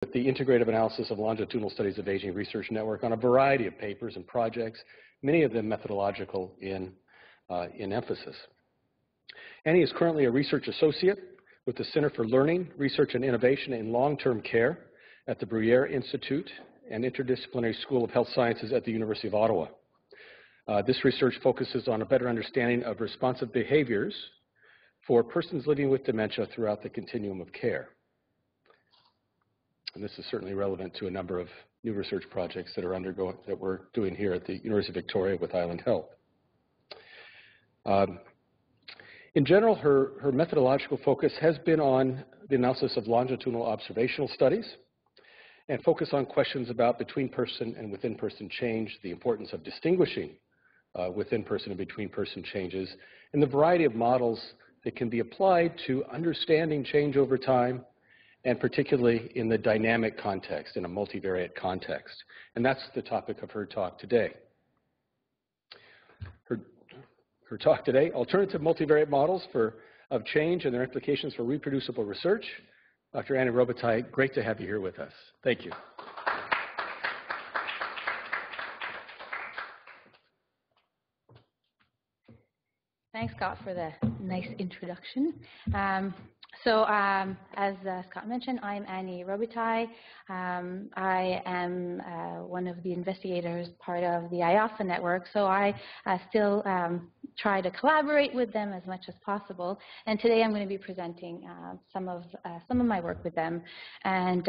with the Integrative Analysis of Longitudinal Studies of Aging Research Network on a variety of papers and projects, many of them methodological in emphasis. Annie is currently a research associate with the Center for Learning, Research and Innovation in Long-Term Care at the Bruyere Institute and Interdisciplinary School of Health Sciences at the University of Ottawa. This research focuses on a better understanding of responsive behaviors for persons living with dementia throughout the continuum of care. And this is certainly relevant to a number of new research projects that we're doing here at the University of Victoria with Island Health. In general, her methodological focus has been on the analysis of longitudinal observational studies and focus on questions about between-person and within-person change, the importance of distinguishing within-person and between-person changes, and the variety of models that can be applied to understanding change over time, and particularly in the dynamic context, in a multivariate context. And that's the topic of her talk today. Her talk today, Alternative Multivariate Models of Change and Their Implications for Reproducible Research. Dr. Annie Robitaille, great to have you here with us. Thank you. Thanks, Scott, for the nice introduction. As Scott mentioned, I'm Annie Robitaille. I am one of the investigators, part of the IALSA network, so I still try to collaborate with them as much as possible. And today I'm going to be presenting some of my work with them and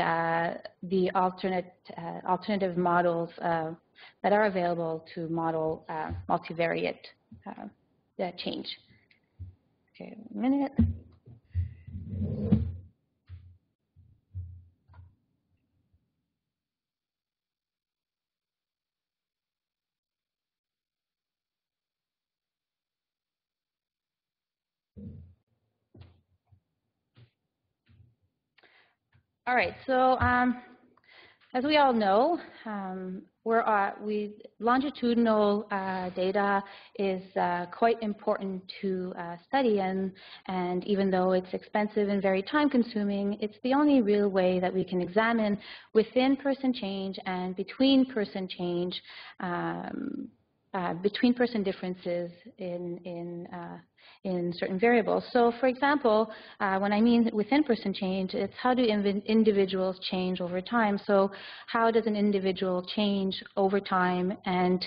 the alternative models that are available to model multivariate change. Okay, a minute. All right, so as we all know, longitudinal data is quite important to study, and even though it's expensive and very time-consuming, it's the only real way that we can examine within-person change and between-person change, between-person differences in certain variables. So, for example, when I mean within-person change, it's how do individuals change over time. So how does an individual change over time? And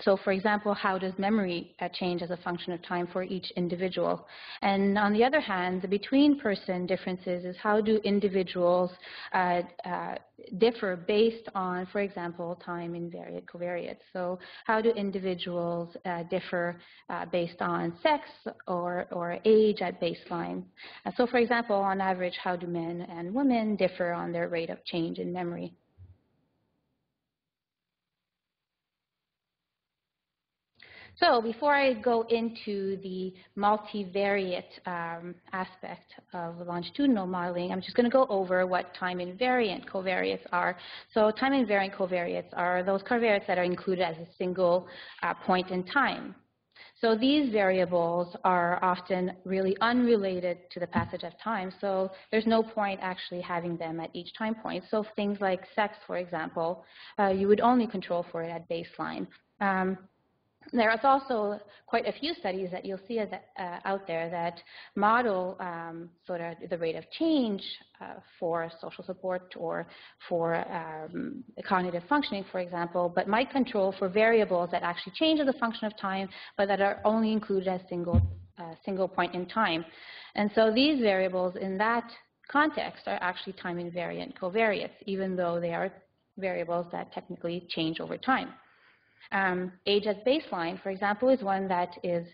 so, for example, how does memory change as a function of time for each individual? And on the other hand, the between-person differences is how do individuals differ based on, for example, time invariant covariate. So how do individuals differ based on sex or age at baseline? So for example, on average, how do men and women differ on their rate of change in memory? So before I go into the multivariate aspect of longitudinal modeling, I'm just going to go over what time invariant covariates are. So time invariant covariates are those covariates that are included as a single point in time. So these variables are often really unrelated to the passage of time, so there's no point actually having them at each time point. So things like sex, for example, you would only control for it at baseline. There is also quite a few studies that you'll see out there that model sort of the rate of change for social support or for cognitive functioning, for example, but might control for variables that actually change as a function of time, but that are only included as single point in time. And so these variables in that context are actually time invariant covariates, even though they are variables that technically change over time. Age as baseline, for example, is one that is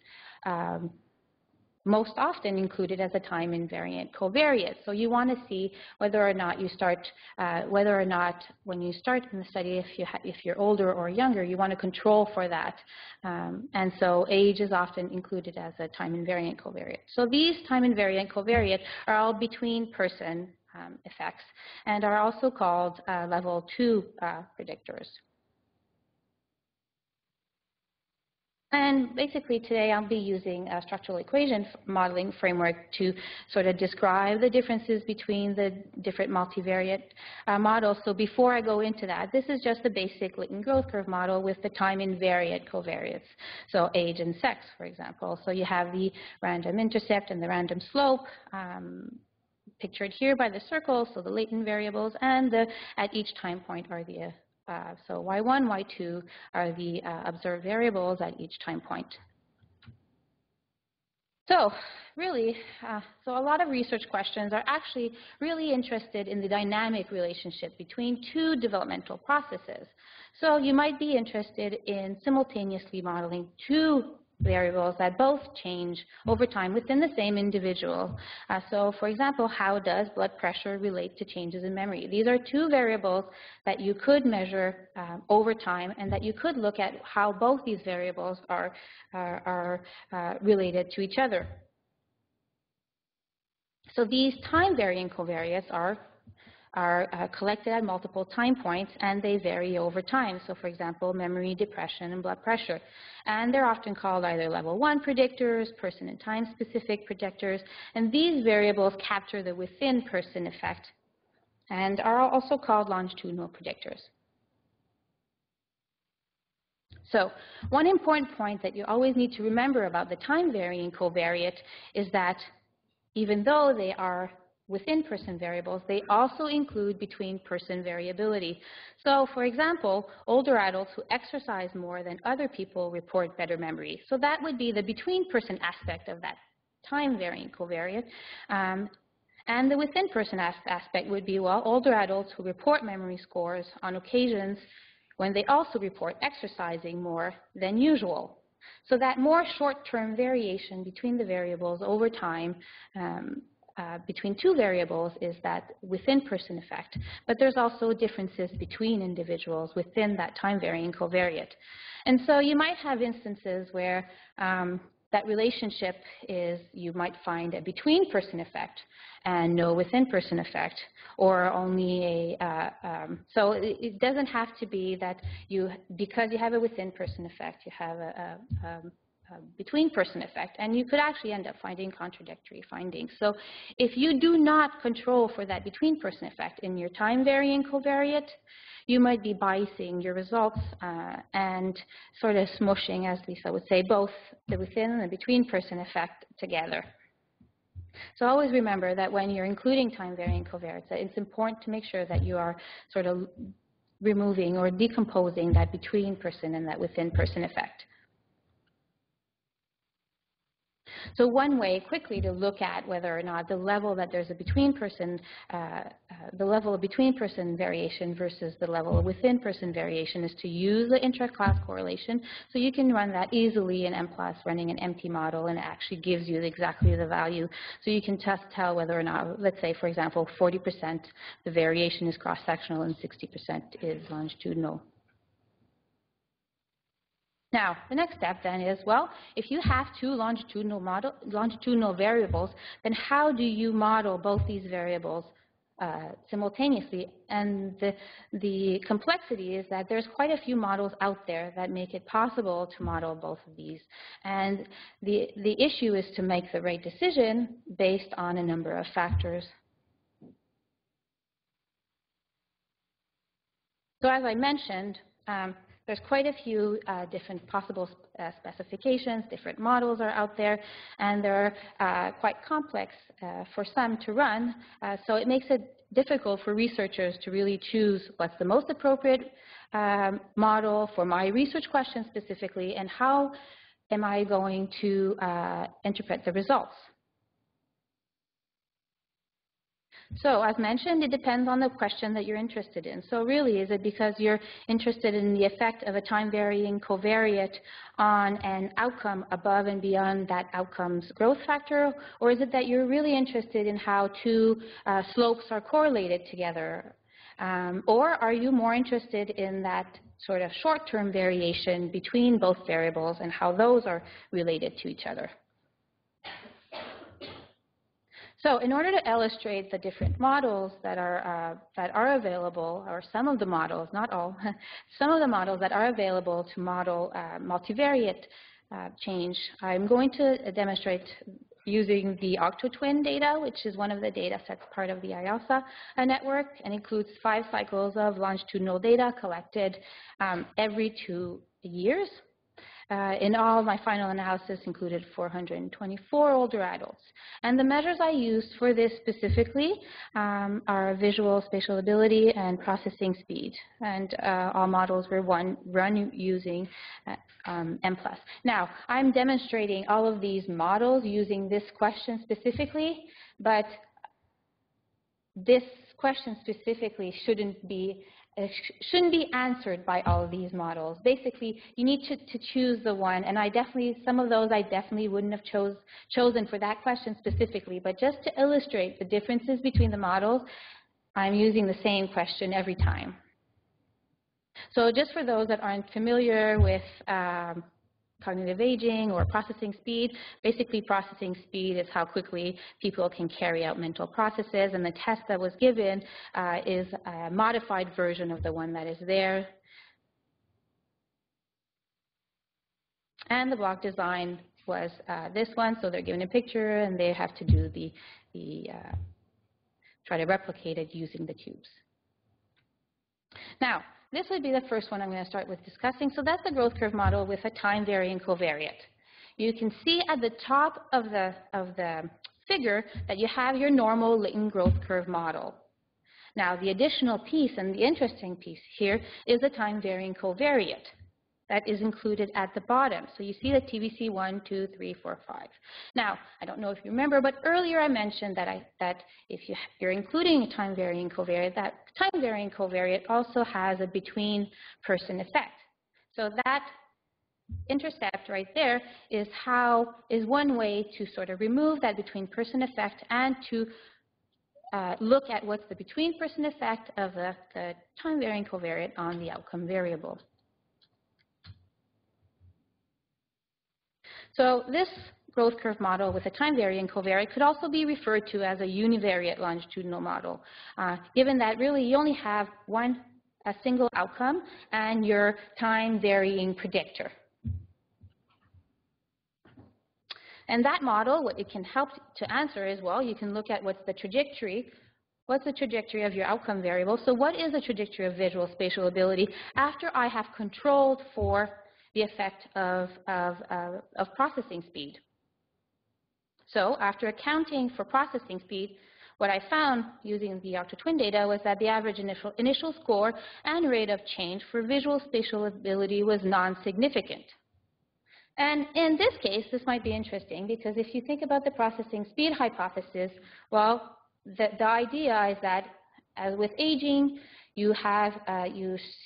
most often included as a time invariant covariate. So you want to see whether or not you start, when you start in the study, if you're older or younger, you want to control for that. And so age is often included as a time invariant covariate. So these time invariant covariates are all between person effects and are also called level 2 predictors. And basically today I'll be using a structural equation modeling framework to sort of describe the differences between the different multivariate models. So before I go into that, this is just the basic latent growth curve model with the time invariant covariates. So age and sex, for example. So you have the random intercept and the random slope pictured here by the circle, so the latent variables, and at each time point are the so y1, y2 are the observed variables at each time point. So really, so a lot of research questions are actually really interested in the dynamic relationship between two developmental processes. So you might be interested in simultaneously modeling two variables that both change over time within the same individual. So for example, how does blood pressure relate to changes in memory? These are two variables that you could measure over time, and that you could look at how both these variables are related to each other. So these time-varying covariates are collected at multiple time points, and they vary over time. So for example, memory, depression, and blood pressure. And they're often called either level 1 predictors, person and time specific predictors, and these variables capture the within-person effect and are also called longitudinal predictors. So one important point that you always need to remember about the time-varying covariate is that even though they are within-person variables, they also include between-person variability. So, for example, older adults who exercise more than other people report better memory. So that would be the between-person aspect of that time-varying covariate. And the within-person aspect would be, well, older adults who report memory scores on occasions when they also report exercising more than usual. So that more short-term variation between the variables over time between two variables is that within-person effect. But there's also differences between individuals within that time-varying covariate. And so you might have instances where that relationship is, you might find a between-person effect and no within-person effect, or only so it doesn't have to be that because you have a within-person effect, you have a between-person effect, and you could actually end up finding contradictory findings. So if you do not control for that between-person effect in your time-varying covariate, you might be biasing your results and sort of smushing, as Lisa would say, both the within and the between-person effect together. So always remember that when you're including time-varying covariates, that it's important to make sure that you are sort of removing or decomposing that between-person and that within-person effect. So one way quickly to look at whether or not the level that there's a between-person, the level of between-person variation versus the level of within-person variation is to use the intraclass correlation. So you can run that easily in MPLAS running an empty model, and it actually gives you exactly the value. So you can tell whether or not, let's say, for example, 40% the variation is cross-sectional and 60% is longitudinal. Now, the next step then is, well, if you have two longitudinal variables, then how do you model both these variables simultaneously? And the complexity is that there's quite a few models out there that make it possible to model both of these. And the issue is to make the right decision based on a number of factors. So as I mentioned, there's quite a few different possible specifications, different models are out there, and they're quite complex for some to run. So it makes it difficult for researchers to really choose what's the most appropriate model for my research question specifically, and how am I going to interpret the results. So as mentioned, it depends on the question that you're interested in. So really, is it because you're interested in the effect of a time-varying covariate on an outcome above and beyond that outcome's growth factor? Or is it that you're really interested in how two slopes are correlated together? Or are you more interested in that sort of short-term variation between both variables and how those are related to each other? So in order to illustrate the different models that are available, or some of the models, not all, some of the models that are available to model multivariate change. I'm going to demonstrate using the octotwin data, which is one of the data sets part of the IALSA network, and includes 5 cycles of longitudinal data collected every 2 years. In all, my final analysis included 424 older adults. And the measures I used for this specifically are visual spatial ability and processing speed. And all models were run using M+. Now, I'm demonstrating all of these models using this question specifically, but this question specifically shouldn't be answered by all of these models. Basically, you need to choose the one, and some of those I definitely wouldn't have chosen for that question specifically, but just to illustrate the differences between the models, I'm using the same question every time. So just for those that aren't familiar with cognitive aging or processing speed, basically processing speed is how quickly people can carry out mental processes, and the test that was given is a modified version of the one that is there. And the block design was this one, so they're given a picture and they have to do try to replicate it using the cubes. Now, this would be the first one I'm going to start with discussing. So that's the growth curve model with a time-varying covariate. You can see at the top of the figure that you have your normal latent growth curve model. Now, the additional piece and the interesting piece here is the time-varying covariate that is included at the bottom. So you see the TVC 1, 2, 3, 4, 5. Now, I don't know if you remember, but earlier I mentioned that if you're including a time-varying covariate, that time-varying covariate also has a between-person effect. So that intercept right there is one way to sort of remove that between-person effect and to look at what's the between-person effect of the time-varying covariate on the outcome variable. So this growth curve model with a time-varying covariate could also be referred to as a univariate longitudinal model, given that really you only have a single outcome and your time-varying predictor. And that model, what it can help to answer is, well, you can look at what's the trajectory of your outcome variable. So what is the trajectory of visual spatial ability after I have controlled for the effect of processing speed? So after accounting for processing speed, what I found using the octotwin data was that the average initial score and rate of change for visual spatial ability was non-significant. And in this case, this might be interesting because if you think about the processing speed hypothesis, well, the idea is that as with aging, you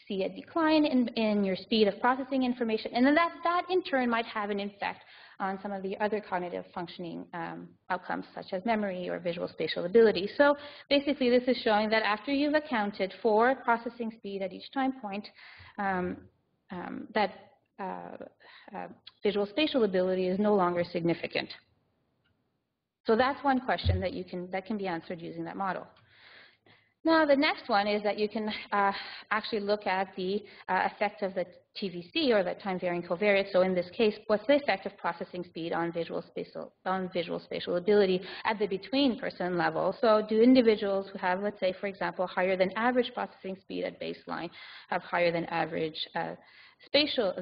see a decline in your speed of processing information, and then that in turn might have an effect on some of the other cognitive functioning outcomes, such as memory or visual spatial ability. So basically, this is showing that after you've accounted for processing speed at each time point, visual spatial ability is no longer significant. So that's one question that can be answered using that model. Now, the next one is that you can actually look at the effect of the TVC, or the time-varying covariate. So in this case, what's the effect of processing speed on visual spatial ability at the between-person level? So do individuals who have, let's say, for example, higher than average processing speed at baseline have higher than average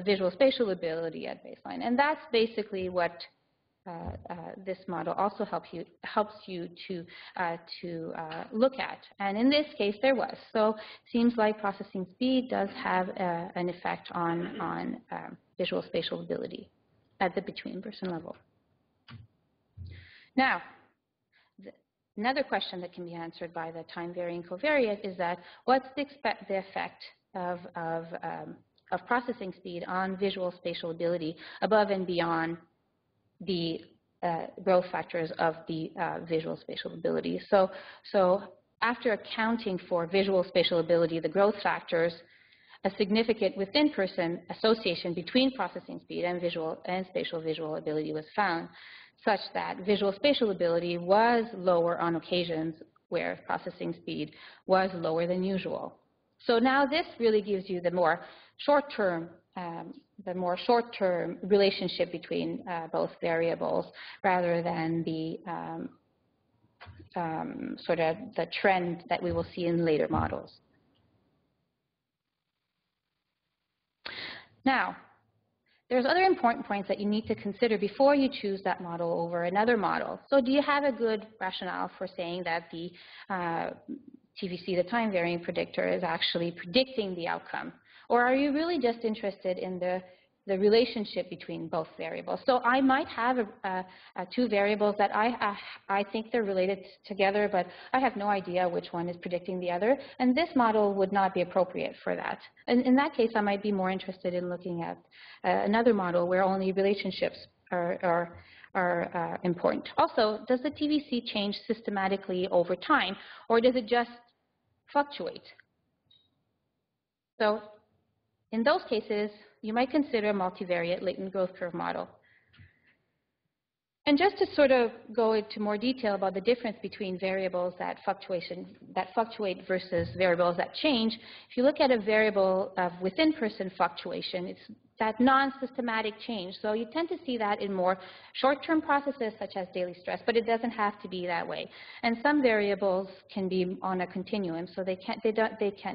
visual spatial ability at baseline? And that's basically what this model also helps you to look at. And in this case, there was. So it seems like processing speed does have an effect on visual spatial ability at the between-person level. Now, another question that can be answered by the time-varying covariate is that what's the effect of processing speed on visual spatial ability above and beyond the growth factors of the visual spatial ability. So after accounting for visual spatial ability, the growth factors, a significant within-person association between processing speed and spatial visual ability was found, such that visual spatial ability was lower on occasions where processing speed was lower than usual. So now this really gives you the more short-term the more short-term relationship between both variables rather than the sort of the trend that we will see in later models. Now, there's other important points that you need to consider before you choose that model over another model. So do you have a good rationale for saying that the TVC, the time varying predictor, is actually predicting the outcome? Or are you really just interested in the relationship between both variables? So I might have two variables that I think they're related together, but I have no idea which one is predicting the other, and this model would not be appropriate for that. And in that case, I might be more interested in looking at another model where only relationships are important. Also, does the TVC change systematically over time, or does it just fluctuate? So in those cases, you might consider a multivariate latent growth curve model. And just to sort of go into more detail about the difference between variables that fluctuate versus variables that change, if you look at a variable of within-person fluctuation, it's that non-systematic change. So you tend to see that in more short-term processes such as daily stress, but it doesn't have to be that way. And some variables can be on a continuum, so they can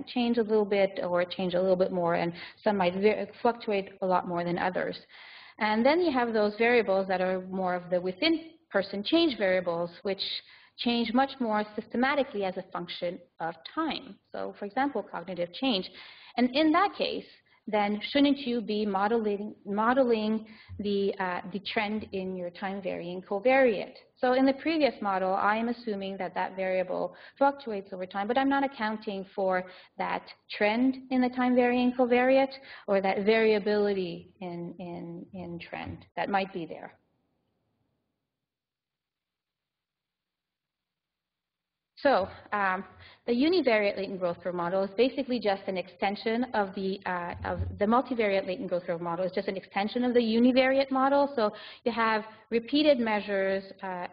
change a little bit or change a little bit more, and some might fluctuate a lot more than others. And then you have those variables that are more of the within-person change variables, which change much more systematically as a function of time. So for example, cognitive change. And in that case, then shouldn't you be modeling the trend in your time-varying covariate? So in the previous model, I am assuming that that variable fluctuates over time, but I'm not accounting for that trend in the time-varying covariate or that variability in trend that might be there. So the univariate latent growth curve model is basically just an extension of the multivariate latent growth curve model. It's just an extension of the univariate model. So you have repeated measures.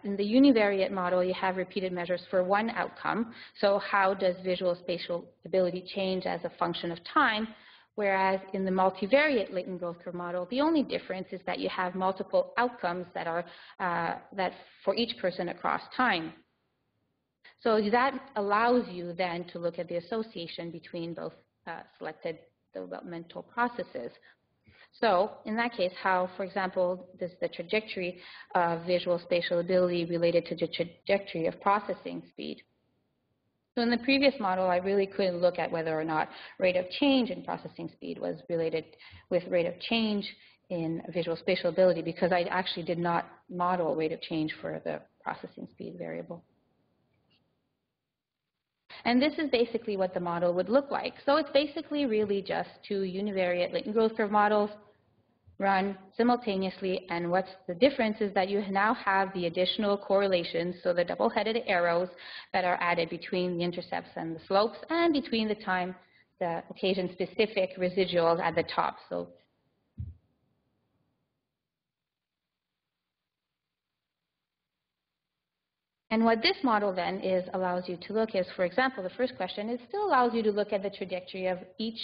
In the univariate model, you have repeated measures for one outcome. So how does visual spatial ability change as a function of time? Whereas in the multivariate latent growth curve model, the only difference is that you have multiple outcomes that are that for each person across time. So that allows you then to look at the association between both selected developmental processes. So in that case, how, for example, does the trajectory of visual spatial ability related to the trajectory of processing speed? So in the previous model, I really couldn't look at whether or not rate of change in processing speed was related with rate of change in visual spatial ability, because I actually did not model rate of change for the processing speed variable. And this is basically what the model would look like. So it's basically really just two univariate latent growth curve models run simultaneously, and what's the difference is that you now have the additional correlations, so the double-headed arrows that are added between the intercepts and the slopes, and between the occasion-specific residuals at the top. So and what this model then allows you to look is, for example, the first question, it still allows you to look at the trajectory of each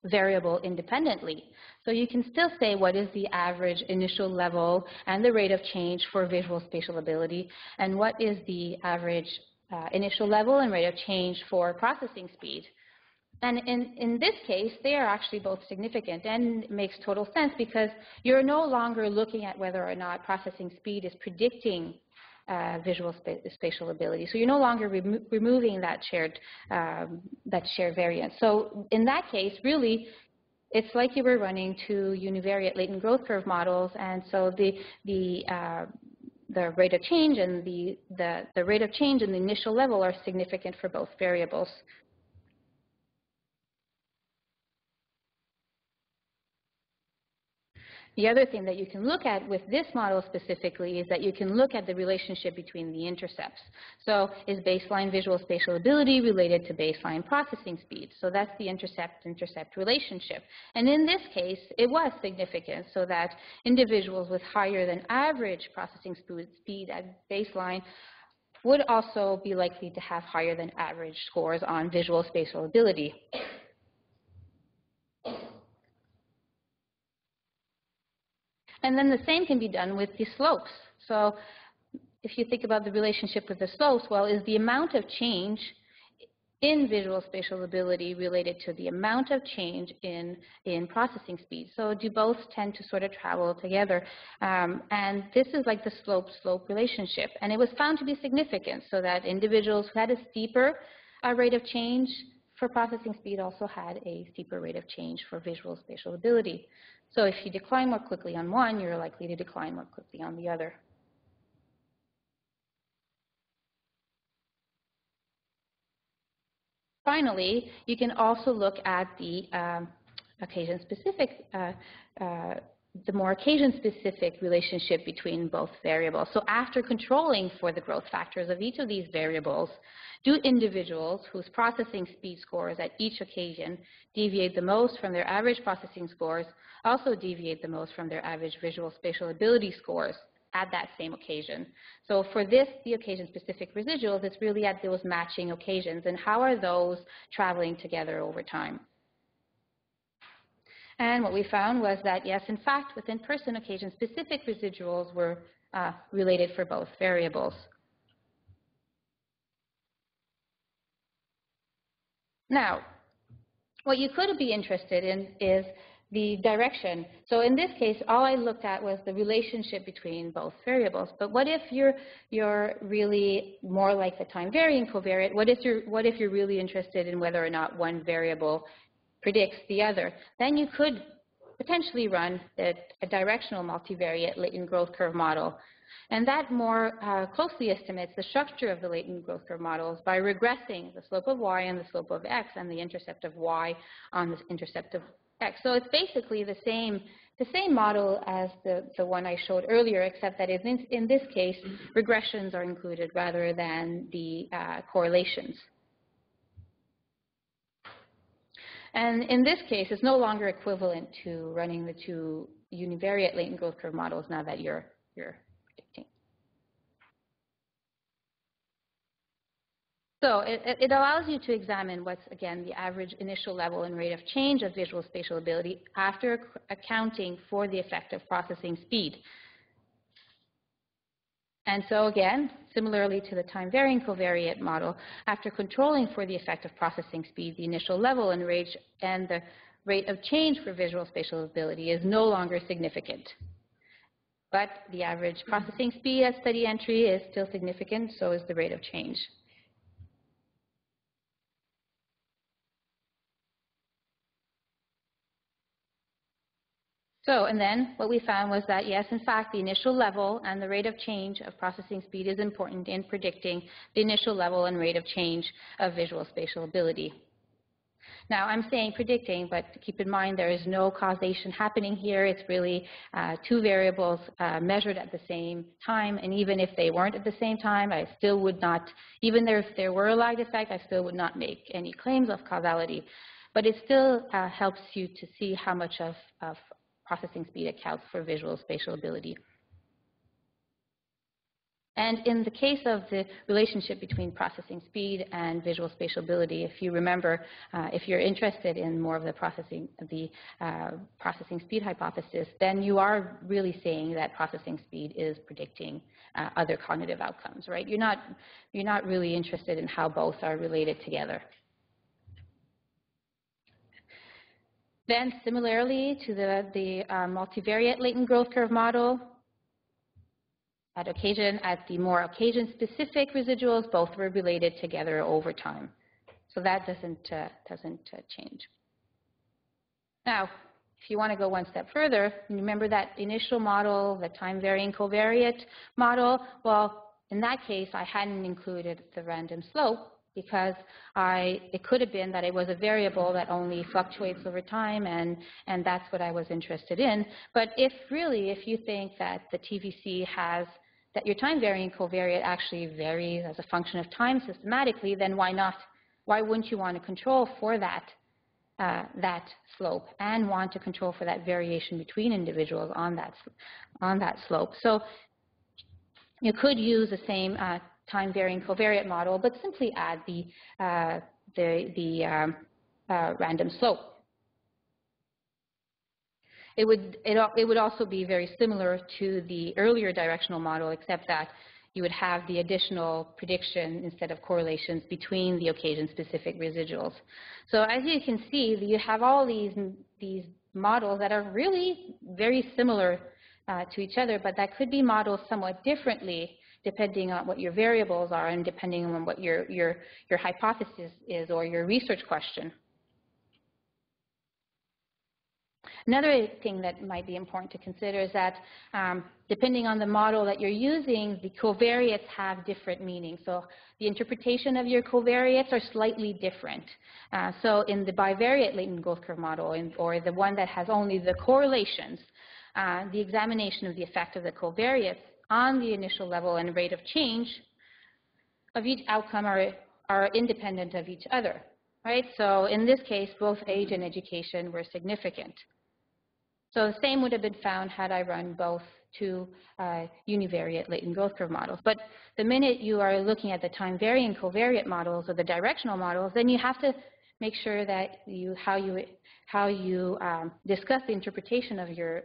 variable independently. So you can still say what is the average initial level and the rate of change for visual spatial ability, and what is the average initial level and rate of change for processing speed. And in this case, they are actually both significant, and it makes total sense because you're no longer looking at whether or not processing speed is predicting visual spatial ability. So you're no longer removing that shared variance. So in that case, really, it's like you were running two univariate latent growth curve models, and so the rate of change and the rate of change in the initial level are significant for both variables. The other thing that you can look at with this model specifically is that you can look at the relationship between the intercepts. So is baseline visual spatial ability related to baseline processing speed? So that's the intercept-intercept relationship. And in this case, it was significant, so that individuals with higher than average processing speed at baseline would also be likely to have higher than average scores on visual spatial ability. And then the same can be done with the slopes. So if you think about the relationship with the slopes, well, is the amount of change in visual spatial ability related to the amount of change in processing speed? So do both tend to sort of travel together? And this is like the slope-slope relationship. And it was found to be significant, so that individuals who had a steeper rate of change for processing speed also had a steeper rate of change for visual spatial ability. So if you decline more quickly on one, you're likely to decline more quickly on the other. Finally, you can also look at the occasion-specific, the more occasion-specific relationship between both variables. So after controlling for the growth factors of each of these variables, do individuals whose processing speed scores at each occasion deviate the most from their average processing scores also deviate the most from their average visual spatial ability scores at that same occasion? So for this, the occasion-specific residuals, it's really at those matching occasions, and how are those traveling together over time? And what we found was that, yes, in fact, within person, occasion-specific residuals were related for both variables. Now, what you could be interested in is the direction. So in this case, all I looked at was the relationship between both variables. But what if you're really more like the time-varying covariate? What if you're really interested in whether or not one variable predicts the other? Then you could potentially run a directional multivariate latent growth curve model. And that more closely estimates the structure of the latent growth curve models by regressing the slope of y and the slope of x and the intercept of y on the intercept of x. So it's basically the same model as the one I showed earlier, except that in this case, regressions are included rather than the correlations. And in this case, it's no longer equivalent to running the two univariate latent growth curve models now that you're predicting. So it allows you to examine what's, again, the average initial level and rate of change of visual spatial ability after accounting for the effect of processing speed. And so again, similarly to the time-varying covariate model, after controlling for the effect of processing speed, the initial level and the rate of change for visual spatial ability is no longer significant. But the average processing speed at steady entry is still significant, so is the rate of change. So, and then what we found was that, yes, in fact, the initial level and the rate of change of processing speed is important in predicting the initial level and rate of change of visual spatial ability. Now, I'm saying predicting, but keep in mind there is no causation happening here. It's really two variables measured at the same time, and even if they weren't at the same time, I still would not, even if there were a lag effect, I still would not make any claims of causality. But it still helps you to see how much of processing speed accounts for visual spatial ability. And in the case of the relationship between processing speed and visual spatial ability, if you remember, if you're interested in more of the processing speed hypothesis, then you are really saying that processing speed is predicting other cognitive outcomes, right? You're not really interested in how both are related together. Then, similarly to the multivariate latent growth curve model, at the more occasion-specific residuals, both were related together over time. So that doesn't change. Now, if you want to go one step further, remember that initial model, the time-varying covariate model? Well, in that case, I hadn't included the random slope, because it could have been that it was a variable that only fluctuates over time, and that's what I was interested in. But if you think that the TVC that your time-varying covariate actually varies as a function of time systematically, then why not? Why wouldn't you want to control for that slope and want to control for that variation between individuals on that slope? So you could use the same time-varying covariate model, but simply add the random slope. it would also be very similar to the earlier directional model, except that you would have the additional prediction instead of correlations between the occasion-specific residuals. So as you can see, you have all these models that are really very similar to each other, but that could be modeled somewhat differently depending on what your variables are and depending on what your hypothesis is or your research question. Another thing that might be important to consider is that depending on the model that you're using, the covariates have different meanings. So the interpretation of your covariates are slightly different. So in the bivariate latent growth curve model, or the one that has only the correlations, the examination of the effect of the covariates on the initial level and rate of change of each outcome are independent of each other, right? So in this case, both age and education were significant. So the same would have been found had I run both two univariate latent growth curve models. But the minute you are looking at the time-varying covariate models or the directional models, then you have to make sure that how you discuss the interpretation of your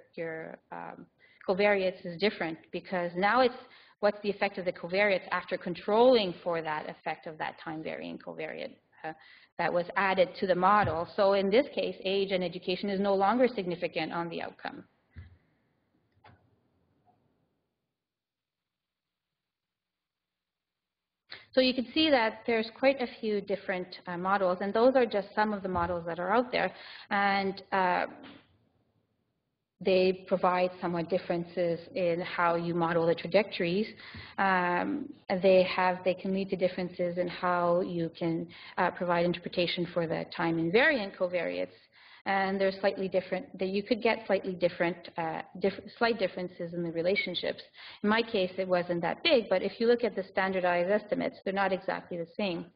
covariates is different, because now it's what's the effect of the covariates after controlling for that effect of that time-varying covariate that was added to the model. So in this case, age and education is no longer significant on the outcome. So you can see that there's quite a few different models, and those are just some of the models that are out there. And they provide somewhat differences in how you model the trajectories. They can lead to differences in how you can provide interpretation for the time invariant covariates. And they're slightly different, that you could get slightly different, slight differences in the relationships. In my case, it wasn't that big, but if you look at the standardized estimates, they're not exactly the same.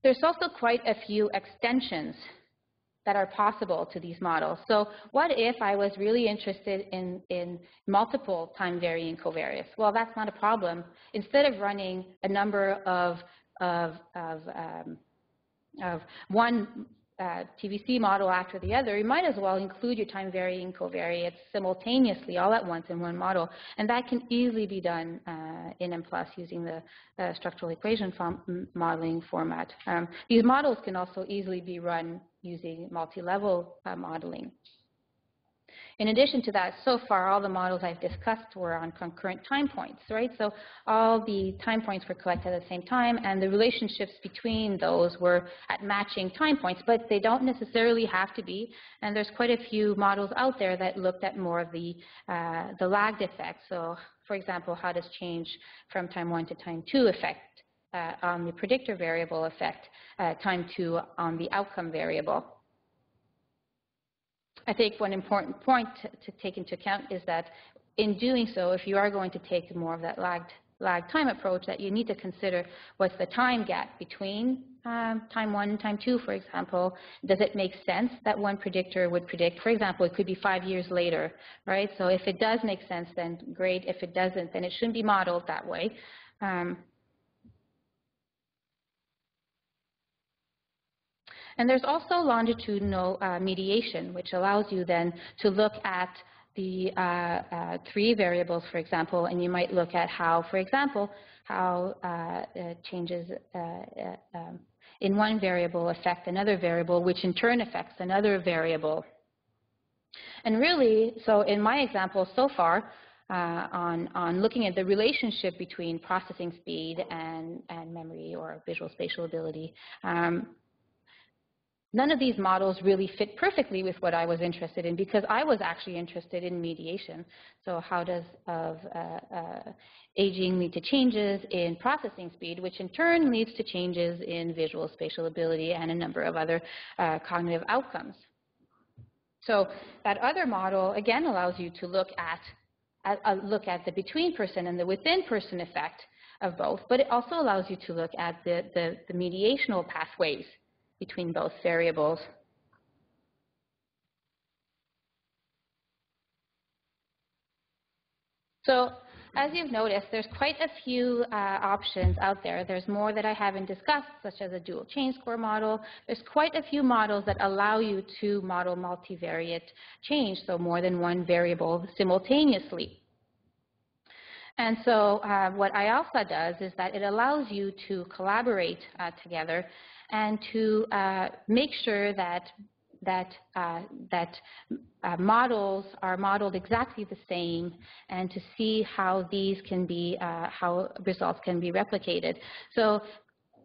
There's also quite a few extensions that are possible to these models. So what if I was really interested in multiple time-varying covariates? Well, that's not a problem. Instead of running a number of one TVC model after the other, you might as well include your time-varying covariates simultaneously all at once in one model. And that can easily be done in M+ using the structural equation modeling format. These models can also easily be run using multi-level modeling. In addition to that, so far all the models I've discussed were on concurrent time points, right? So all the time points were collected at the same time, and the relationships between those were at matching time points, but they don't necessarily have to be. And there's quite a few models out there that looked at more of the lagged effect. So for example, how does change from time 1 to time 2 affect on the predictor variable affect time 2 on the outcome variable. I think one important point to take into account is that in doing so, if you are going to take more of that lagged time approach, that you need to consider what's the time gap between time 1 and time 2, for example. Does it make sense that one predictor would predict, for example, it could be 5 years later, right? So if it does make sense, then great. If it doesn't, then it shouldn't be modeled that way. And there's also longitudinal mediation, which allows you then to look at the 3 variables, for example, and you might look at how, for example, how changes in one variable affect another variable, which in turn affects another variable. And really, so in my example so far, on looking at the relationship between processing speed and memory or visual spatial ability, none of these models really fit perfectly with what I was interested in, because I was actually interested in mediation. So how does aging lead to changes in processing speed, which in turn leads to changes in visual spatial ability and a number of other cognitive outcomes. So that other model, again, allows you to look at the between-person and the within-person effect of both, but it also allows you to look at the mediational pathways between both variables. So as you've noticed, there's quite a few options out there. There's more that I haven't discussed, such as a dual change score model. There's quite a few models that allow you to model multivariate change, so more than one variable simultaneously. And so what IALSA does is that it allows you to collaborate together and to make sure that models are modeled exactly the same, and to see how these can be, how results can be replicated. So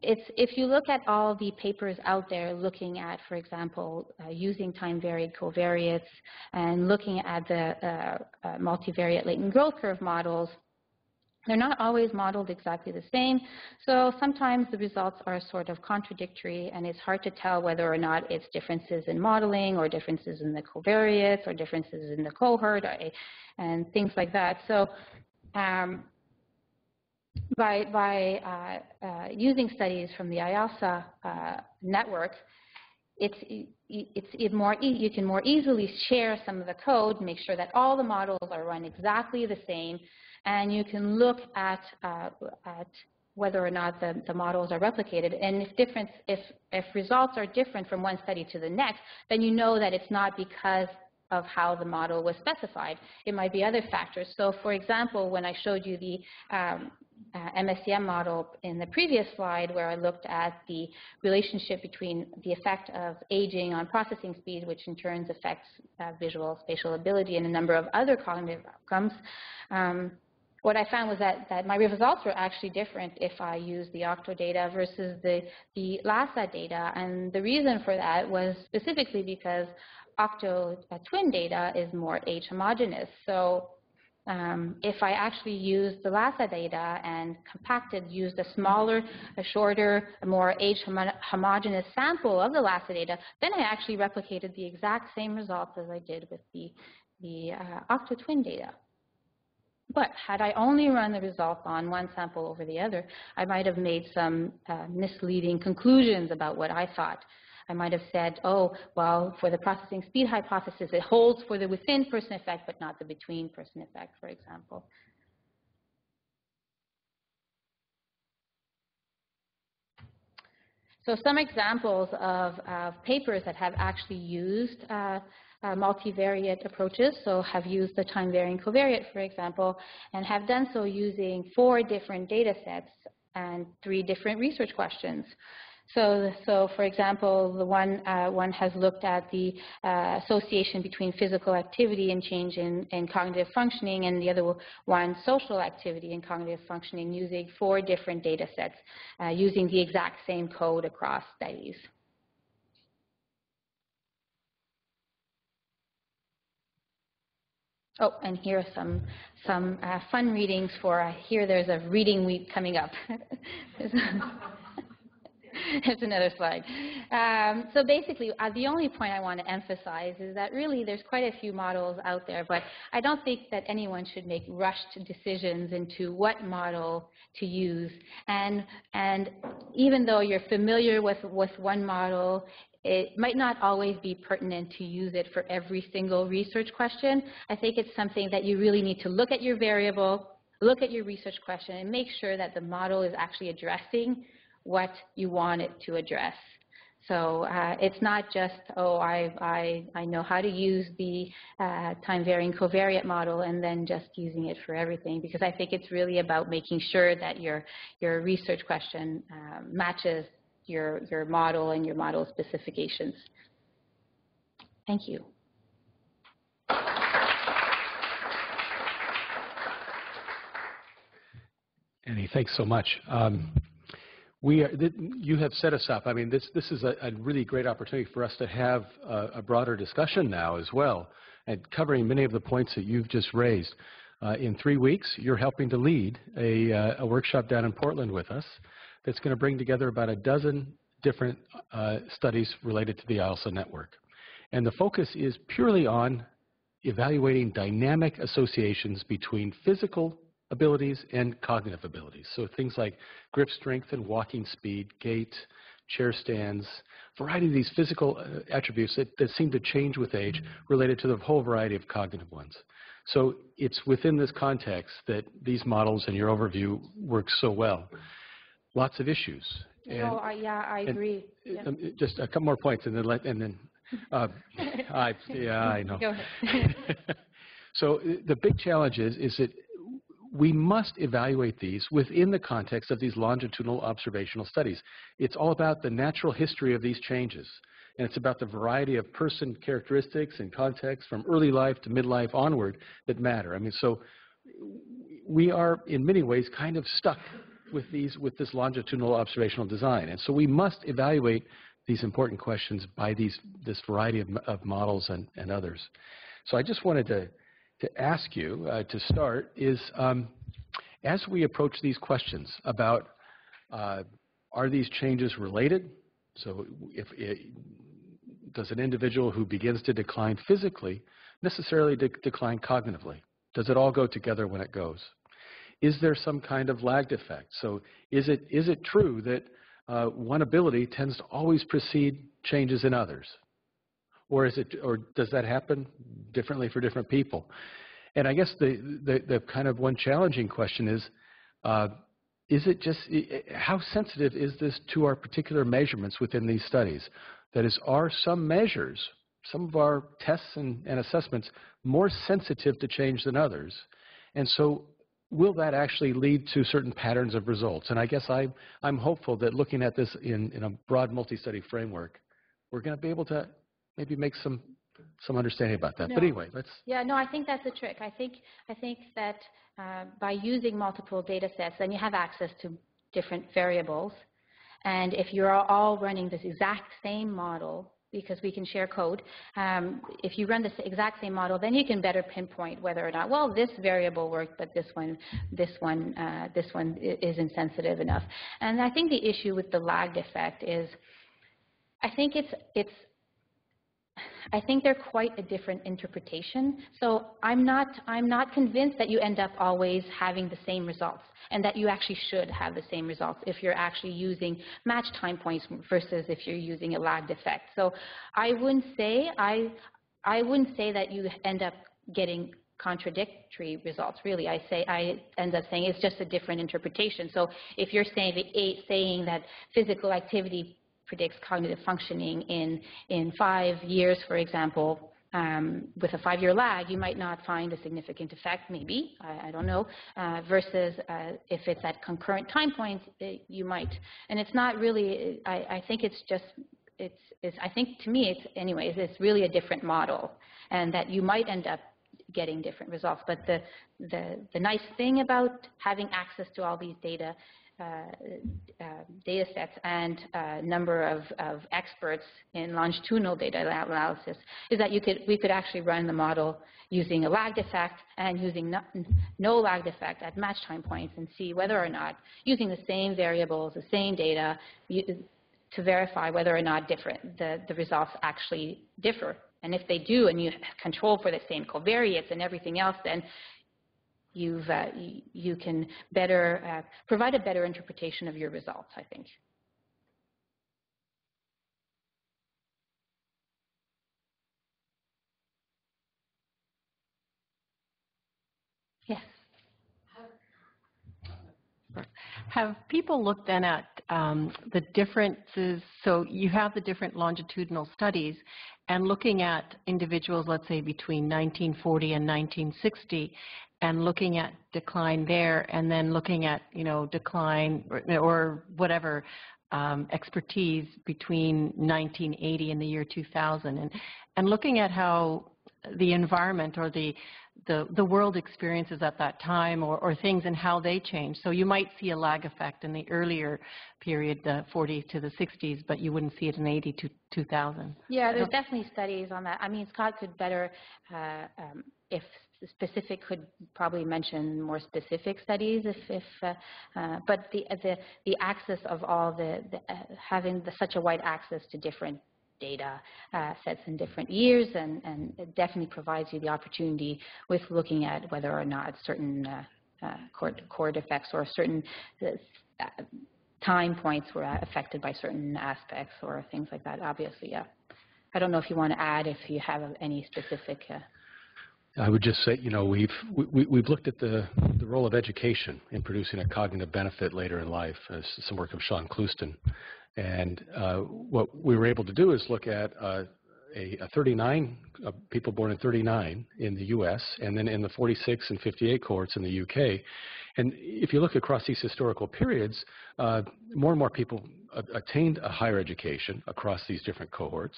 if you look at all the papers out there looking at, for example, using time-varied covariates and looking at the multivariate latent growth curve models, they're not always modeled exactly the same, so sometimes the results are sort of contradictory, and it's hard to tell whether or not it's differences in modeling or differences in the covariates or differences in the cohort and things like that. So by using studies from the IALSA network, you can more easily share some of the code, make sure that all the models are run exactly the same, and you can look at whether or not the models are replicated. And if results are different from one study to the next, then you know that it's not because of how the model was specified. It might be other factors. So for example, when I showed you the MSCM model in the previous slide, where I looked at the relationship between the effect of aging on processing speed, which in turn affects visual spatial ability and a number of other cognitive outcomes, what I found was that my results were actually different if I used the Octo data versus the LASA data. And the reason for that was specifically because Octo twin data is more age homogeneous. So if I actually used the LASA data and used a smaller, a shorter, a more age homogeneous sample of the LASA data, then I actually replicated the exact same results as I did with the Octo twin data. But had I only run the results on one sample over the other, I might have made some misleading conclusions about what I thought. I might have said, oh, well, for the processing speed hypothesis, it holds for the within-person effect, but not the between-person effect, for example. So some examples of papers that have actually used multivariate approaches, so have used the time-varying covariate, for example, and have done so using 4 different data sets and 3 different research questions. So for example, the one has looked at the association between physical activity and change in cognitive functioning, and the other one, social activity and cognitive functioning, using 4 different data sets, using the exact same code across studies. Oh, and here are some fun readings for, here there's a reading week coming up. Here's another slide. So basically, the only point I want to emphasize is that really there's quite a few models out there, but I don't think that anyone should make rushed decisions into what model to use. And even though you're familiar with one model, it might not always be pertinent to use it for every single research question. I think it's something that you really need to look at your variable, look at your research question, and make sure that the model is actually addressing what you want it to address. So it's not just, oh, I know how to use the time-varying covariate model and then just using it for everything, because I think it's really about making sure that your research question matches your model and your model specifications. Thank you. Annie, thanks so much. You have set us up. I mean, this is a really great opportunity for us to have a broader discussion now as well, and covering many of the points that you've just raised. In 3 weeks, you're helping to lead a workshop down in Portland with us that's going to bring together about a dozen different studies related to the IALSA network. And the focus is purely on evaluating dynamic associations between physical abilities and cognitive abilities. So things like grip strength and walking speed, gait, chair stands, a variety of these physical attributes that seem to change with age related to the whole variety of cognitive ones. So it's within this context that these models and your overview work so well. Lots of issues. No, I agree. Just a couple more points, and then I know. Go ahead. So the big challenge is that we must evaluate these within the context of these longitudinal observational studies. It's all about the natural history of these changes, and it's about the variety of person characteristics and context from early life to midlife onward that matter. I mean, so we are in many ways kind of stuck with this longitudinal observational design, and so we must evaluate these important questions by this variety of models and others. So I just wanted to ask you to start is, as we approach these questions about are these changes related? So does an individual who begins to decline physically necessarily decline cognitively? Does it all go together when it goes? Is there some kind of lagged effect? So is it true that one ability tends to always precede changes in others? Or does that happen differently for different people? And I guess the kind of one challenging question is it just, how sensitive is this to our particular measurements within these studies? That is, are some measures, some of our tests and assessments more sensitive to change than others? And so will that actually lead to certain patterns of results? And I guess I'm hopeful that looking at this in a broad multi-study framework, we're going to be able to maybe make some understanding about that. No. But anyway, let's. Yeah, no, I think that's the trick. I think that by using multiple data sets, then you have access to different variables. And if you're all running this exact same model, because we can share code, if you run this exact same model, then you can better pinpoint whether or not, well, this variable worked, but this one isn't sensitive enough. And I think the issue with the lagged effect is, I think they're quite a different interpretation. So I'm not convinced that you end up always having the same results, and that you actually should have the same results if you're actually using match time points versus if you're using a lagged effect. So I wouldn't say that you end up getting contradictory results. Really, I end up saying it's just a different interpretation. So if you're saying that physical activity predicts cognitive functioning in 5 years, for example, with a 5-year lag, you might not find a significant effect, maybe, I don't know, versus if it's at concurrent time points, you might. And it's not really, I think it's just, I think to me, it's really a different model, and that you might end up getting different results. But the nice thing about having access to all these data sets and number of experts in longitudinal data analysis is that we could actually run the model using a lagged effect and using no lagged effect at match time points, and see whether or not, using the same variables, the same data, to verify whether or not the results actually differ. And if they do, and you control for the same covariates and everything else, then you can better provide a better interpretation of your results, I think. Yes. Have people looked then at the differences? So you have the different longitudinal studies, and looking at individuals, let's say between 1940 and 1960, and looking at decline there, and then looking at, decline or whatever expertise between 1980 and the year 2000, and looking at how the environment or the world experiences at that time, or things, and how they change. So you might see a lag effect in the earlier period, the 40 to the 60s, but you wouldn't see it in 80 to 2000. Yeah, there's definitely studies on that. I mean, Scott could better, if specific, could probably mention more specific studies, but the access of all having such a wide access to different data sets in different years, and it definitely provides you the opportunity with looking at whether or not certain core defects or certain time points were affected by certain aspects or things like that, obviously, yeah. I don't know if you want to add, if you have any specific... I would just say, we've looked at the role of education in producing a cognitive benefit later in life, as some work of Sean Clouston. And what we were able to do is look at 39 people born in 39 in the U.S. and then in the 46 and 58 cohorts in the U.K. And if you look across these historical periods, more and more people attained a higher education across these different cohorts.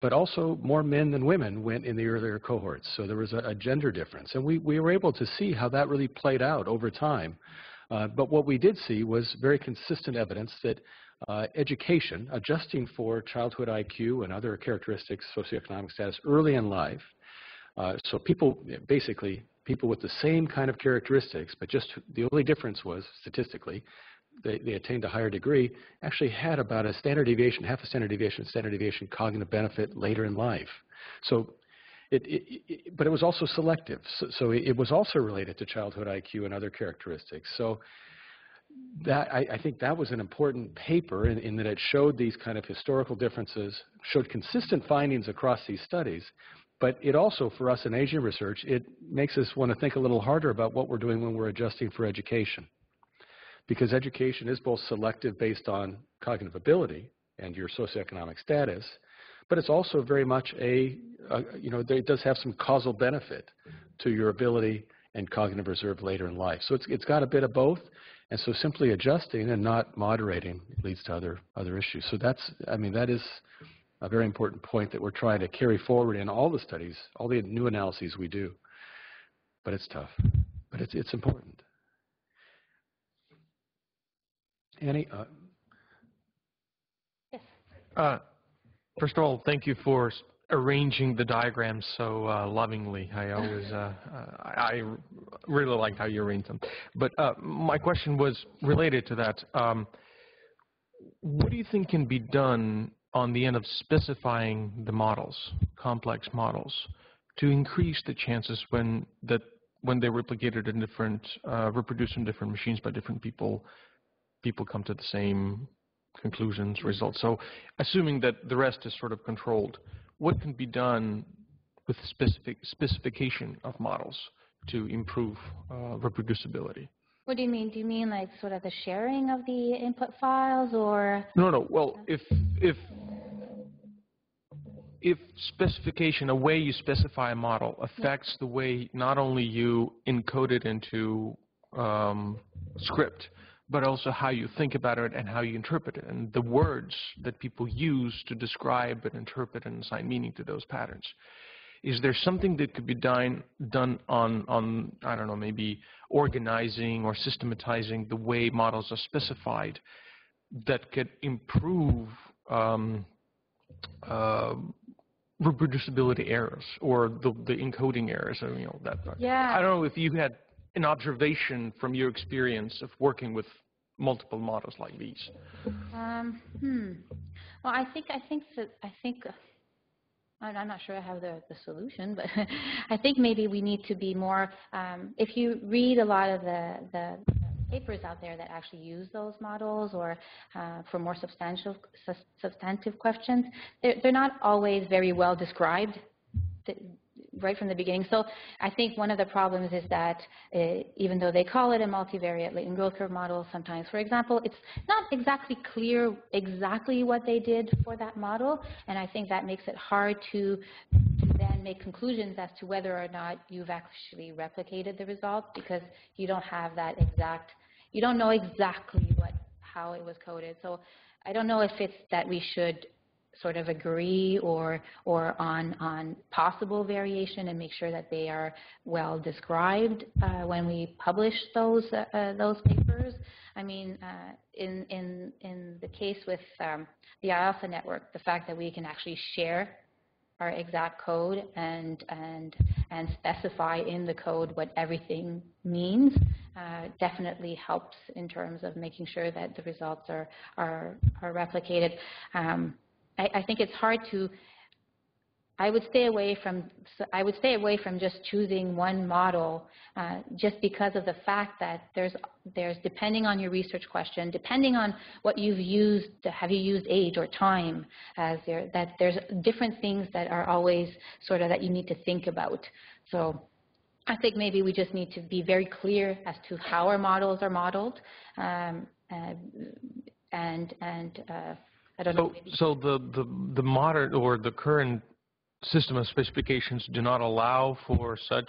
But also more men than women went in the earlier cohorts. So there was a gender difference. And we were able to see how that really played out over time. But what we did see was very consistent evidence that education, adjusting for childhood IQ and other characteristics, socioeconomic status early in life, so basically people with the same kind of characteristics, but just the only difference was statistically, they attained a higher degree, actually had about a standard deviation, half a standard deviation cognitive benefit later in life. So, but it was also selective. So it was also related to childhood IQ and other characteristics. So that, I think that was an important paper in that it showed these kind of historical differences, showed consistent findings across these studies. But it also, for us in Asian research, it makes us want to think a little harder about what we're doing when we're adjusting for education. Because education is both selective based on cognitive ability and your socioeconomic status, but it's also very much it does have some causal benefit to your ability and cognitive reserve later in life. So it's got a bit of both, and so simply adjusting and not moderating leads to other issues. So that is a very important point that we're trying to carry forward in all the studies, all the new analyses we do. But it's tough, but it's important. Annie? Yes. First of all, thank you for arranging the diagrams so lovingly. I really liked how you arranged them. But my question was related to that. What do you think can be done on the end of specifying the models, complex models, to increase the chances when they're replicated in reproduced in different machines by different people come to the same conclusions, results. So assuming that the rest is sort of controlled, what can be done with specification of models to improve reproducibility? What do you mean? Do you mean like sort of the sharing of the input files, or? No. Well, if specification, a way you specify a model affects the way not only you encode it into script, but also how you think about it and how you interpret it, and the words that people use to describe and interpret and assign meaning to those patterns. Is there something that could be done on I don't know, maybe organizing or systematizing the way models are specified that could improve reproducibility errors or the encoding errors? That. Yeah. I don't know if you had an observation from your experience of working with multiple models like these. Well, I think I'm not sure I have the solution, but I think maybe we need to be more. If you read a lot of the papers out there that actually use those models, or for more substantive questions, they're not always very well described right from the beginning. So I think one of the problems is that even though they call it a multivariate latent growth curve model, sometimes, for example, it's not exactly clear exactly what they did for that model, and I think that makes it hard to then make conclusions as to whether or not you've actually replicated the results, because you don't have that you don't know exactly how it was coded. So I don't know if it's that we should sort of agree or on possible variation and make sure that they are well described when we publish those papers. I mean, in the case with the IALSA network, the fact that we can actually share our exact code and specify in the code what everything means definitely helps in terms of making sure that the results are replicated. I think it's hard to. I would stay away from just choosing one model, just because of the fact that there's depending on your research question, depending on what you've used, have you used age or time, that there's different things that are always sort of that you need to think about. So I think maybe we just need to be very clear as to how our models are modeled, and I don't know. So the modern or the current system of specifications do not allow for such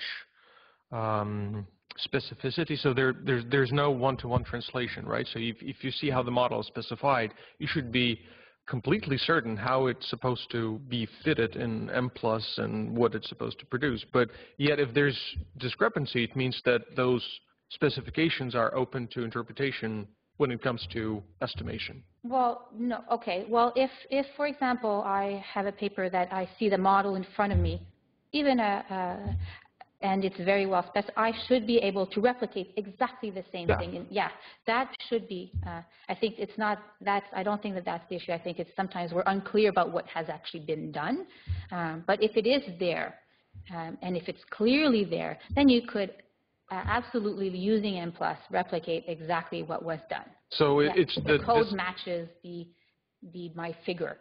specificity. So there's no one-to-one translation, right? So if you see how the model is specified, you should be completely certain how it's supposed to be fitted in M+ and what it's supposed to produce. But yet, if there's discrepancy, it means that those specifications are open to interpretation when it comes to estimation. Well, no. Okay. Well, if for example, I have a paper that I see the model in front of me, even and it's very well specified, I should be able to replicate exactly the same thing. And yeah, that should be. I think it's not. I don't think that that's the issue. I think it's sometimes we're unclear about what has actually been done. But if it is there, and if it's clearly there, then you could absolutely, using M+, replicate exactly what was done. So it's the code matches my figure.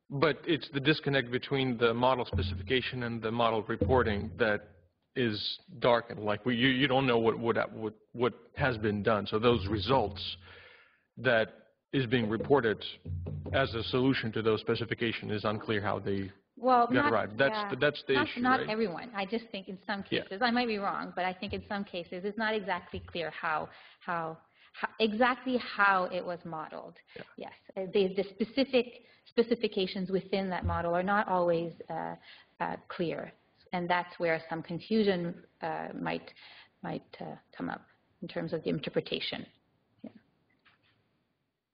But it's the disconnect between the model specification and the model reporting that is darkened. Like you don't know what has been done. So those results that is being reported as a solution to those specifications is unclear how they got arrived. That's the issue, not right? Everyone. I just think in some cases, I might be wrong, but I think in some cases it's not exactly clear how exactly how it was modeled. Yes, the specific specifications within that model are not always clear, and that's where some confusion might come up in terms of the interpretation.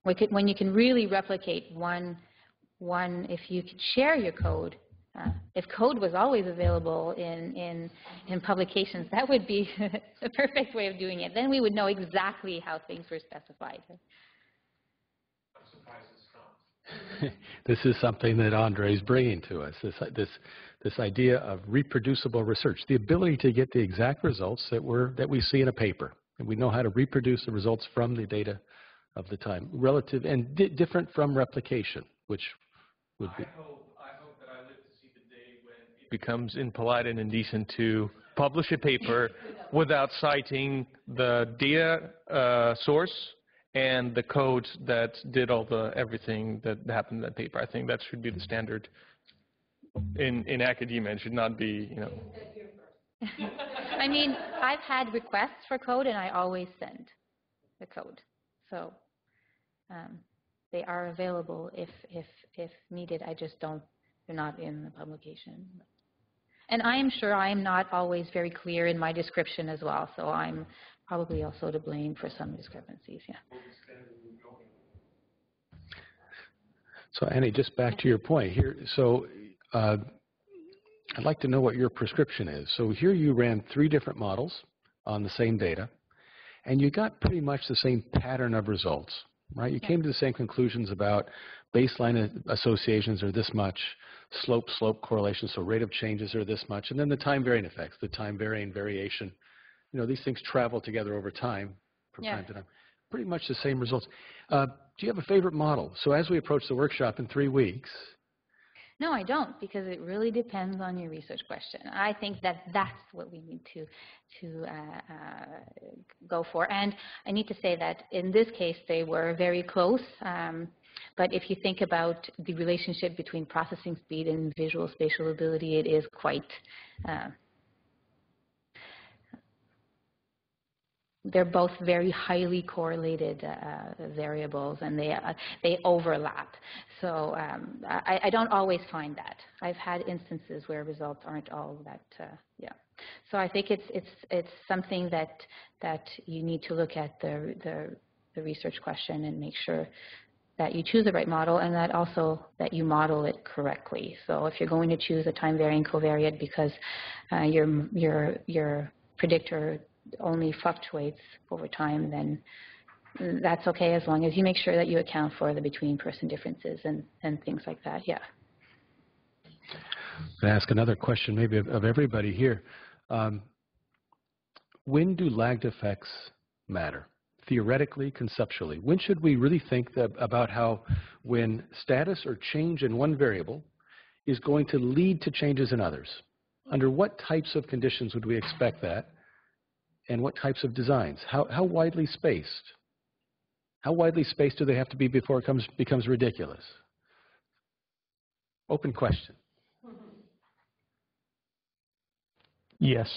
When you can really replicate one, if you could share your code, if code was always available in publications, that would be the perfect way of doing it. Then we would know exactly how things were specified. This is something that Andre is bringing to us, this idea of reproducible research, the ability to get the exact results that we see in a paper. And we know how to reproduce the results from the data of the time, relative and different from replication, which would be. I hope that I live to see the day when it becomes impolite and indecent to publish a paper without citing the data source and the code that did everything that happened in that paper. I think that should be the standard in academia. It should not be, I mean, I've had requests for code, and I always send the code. So they are available if needed. I just don't. They're not in the publication. And I am sure I am not always very clear in my description as well. So I'm probably also to blame for some discrepancies. Yeah. So Annie, just back to your point here. So I'd like to know what your prescription is. So here you ran 3 different models on the same data, and you got pretty much the same pattern of results, right? You came to the same conclusions about baseline associations are this much, slope correlation, so rate of changes are this much, and then the time varying effects, the time varying variation. These things travel together over time from time to time. Pretty much the same results. Do you have a favorite model? So as we approach the workshop in 3 weeks. No, I don't, because it really depends on your research question. I think that that's what we need to go for. And I need to say that in this case, they were very close. But if you think about the relationship between processing speed and visual spatial ability, it is quite they're both very highly correlated variables, and they overlap. So I don't always find that. I've had instances where results aren't all that. So I think it's something that you need to look at the research question and make sure that you choose the right model, and that also that you model it correctly. So if you're going to choose a time varying covariate because your predictor only fluctuates over time, then that's okay, as long as you make sure that you account for the between person differences and things like that. Yeah. I'm going to ask another question maybe of everybody here. When do lagged effects matter? Theoretically, conceptually, when should we really think about how when status or change in one variable is going to lead to changes in others? under what types of conditions would we expect that, and what types of designs? How widely spaced? How widely spaced do they have to be before it becomes ridiculous? Open question. Yes.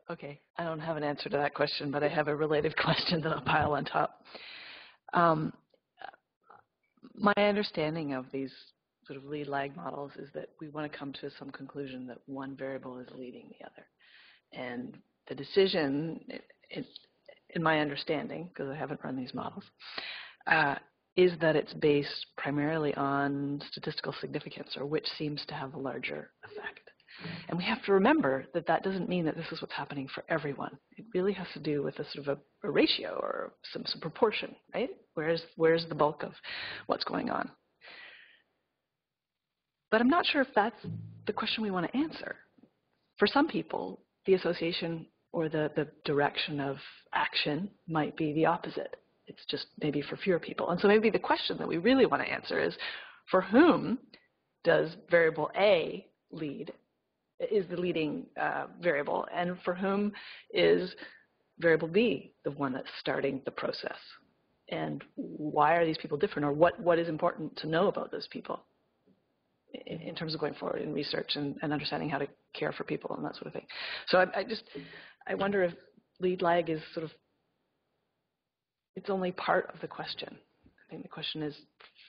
Okay, I don't have an answer to that question, but I have a related question that I'll pile on top. My understanding of these sort of lead lag models is that we want to come to some conclusion that one variable is leading the other. And the decision, in my understanding, because I haven't run these models, is that it's based primarily on statistical significance, or which seems to have a larger effect. And we have to remember that that doesn't mean that this is what's happening for everyone. It really has to do with a sort of a ratio or some proportion, right? Where's the bulk of what's going on? But I'm not sure if that's the question we want to answer. For some people, the association or the direction of action might be the opposite. It's just maybe for fewer people. And so maybe the question that we really want to answer is, for whom does variable A is the leading variable, and for whom is variable B the one that's starting the process? And why are these people different, or what is important to know about those people in terms of going forward in research and understanding how to care for people and that sort of thing? So I wonder if lead lag is sort of, it's only part of the question. I think the question is,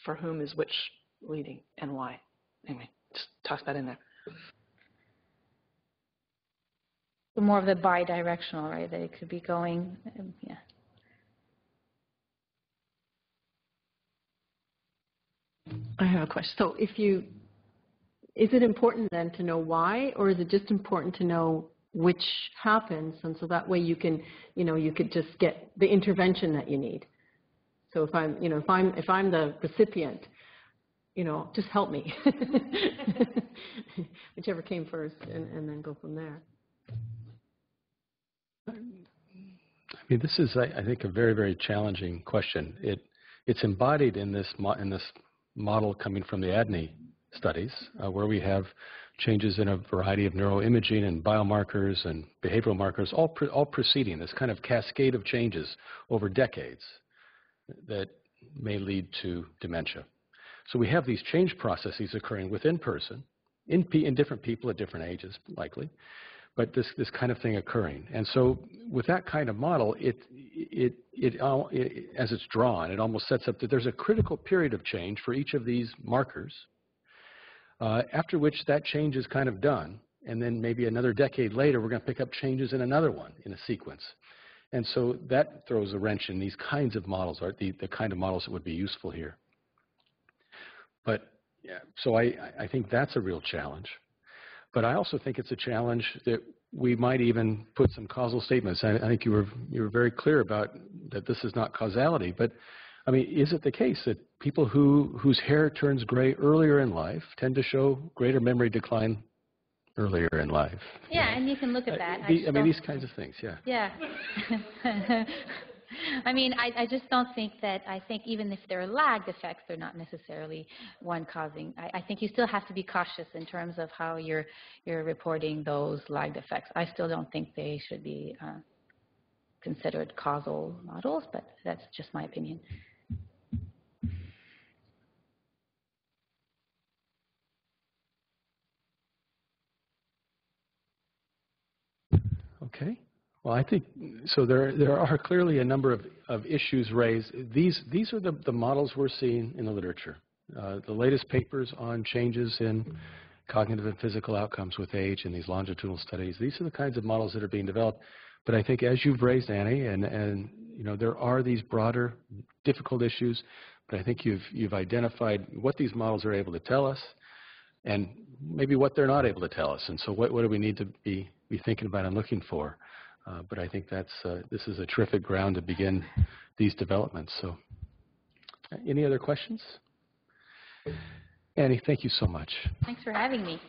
for whom is which leading and why? Anyway, just toss that in there. More of the bi-directional, right? That it could be going, yeah. I have a question. So is it important then to know why, or is it just important to know which happens, and so that way you can, you could just get the intervention that you need? So if I'm the recipient, just help me, whichever came first, and then go from there. I mean, this is, I think, a very, very challenging question. It's embodied in this model coming from the ADNI studies, where we have changes in a variety of neuroimaging and biomarkers and behavioral markers, all preceding this kind of cascade of changes over decades that may lead to dementia. So we have these change processes occurring within person, in different people at different ages, likely, but this kind of thing occurring. And so with that kind of model, as it's drawn, it almost sets up that there's a critical period of change for each of these markers, after which that change is kind of done, and then maybe another decade later, we're going to pick up changes in another one in a sequence. And so that throws a wrench in these kinds of models, or the kind of models that would be useful here. But yeah, so I think that's a real challenge. But I also think it's a challenge that we might even put some causal statements. I think you were very clear about that this is not causality. But I mean, is it the case that people whose hair turns gray earlier in life tend to show greater memory decline earlier in life? Yeah, and you can look at that. I mean, these kinds of things, yeah. Yeah. I mean, I just don't think that, I think even if there are lagged effects, they're not necessarily one causing. I think you still have to be cautious in terms of how you're reporting those lagged effects. I still don't think they should be considered causal models, but that's just my opinion. Okay. Well, I think, so there are clearly a number of issues raised. These are the models we're seeing in the literature. The latest papers on changes in cognitive and physical outcomes with age in these longitudinal studies, these are the kinds of models that are being developed. But I think, as you've raised, Annie, and there are these broader, difficult issues, but I think you've identified what these models are able to tell us and maybe what they're not able to tell us. And so what do we need to be thinking about and looking for? But I think this is a terrific ground to begin these developments. So, any other questions? Annie, thank you so much. Thanks for having me.